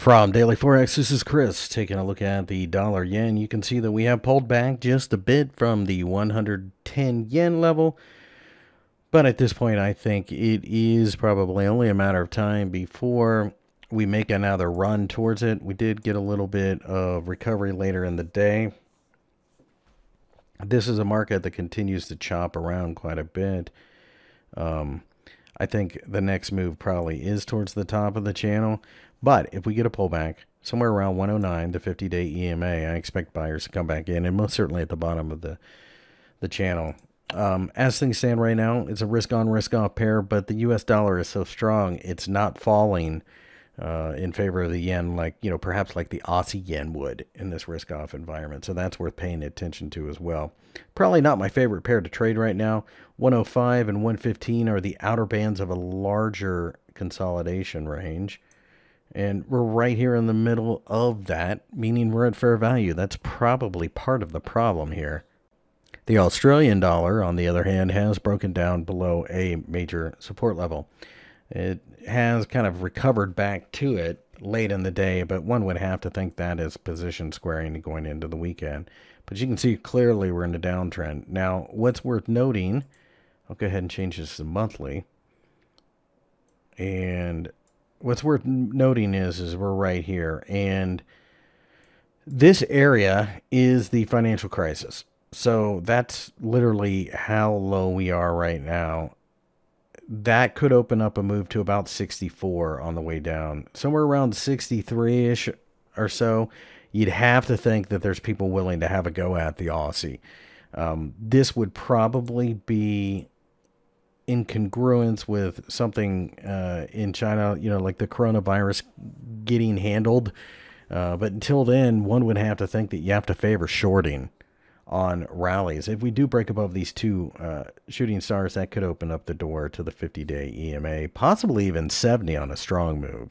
From Daily Forex, this is Chris taking a look at the dollar yen. You can see that we have pulled back just a bit from the 110 yen level. But at this point, I think it is probably only a matter of time before we make another run towards it. We did get a little bit of recovery later in the day. This is a market that continues to chop around quite a bit. I think the next move probably is towards the top of the channel. But if we get a pullback somewhere around 109, the 50-day EMA, I expect buyers to come back in, and most certainly at the bottom of the channel. As things stand right now, it's a risk-on, risk-off pair, but the U.S. dollar is so strong, it's not falling in favor of the yen like, perhaps like the Aussie yen would in this risk-off environment. So that's worth paying attention to as well. Probably not my favorite pair to trade right now. 105 and 115 are the outer bands of a larger consolidation range. And we're right here in the middle of that, meaning we're at fair value. That's probably part of the problem here. The Australian dollar, on the other hand, has broken down below a major support level. It has kind of recovered back to it late in the day, but one would have to think that is position squaring going into the weekend. But you can see clearly we're in a downtrend. Now, what's worth noting, I'll go ahead and change this to monthly. And what's worth noting is we're right here. And this area is the financial crisis. So that's literally how low we are right now. That could open up a move to about 64 on the way down. Somewhere around 63-ish or so, you'd have to think that there's people willing to have a go at the Aussie. This would probably be in congruence with something in China, like the coronavirus getting handled. But until then, one would have to think that you have to favor shorting on rallies. If we do break above these two shooting stars, that could open up the door to the 50-day EMA, possibly even 70 on a strong move.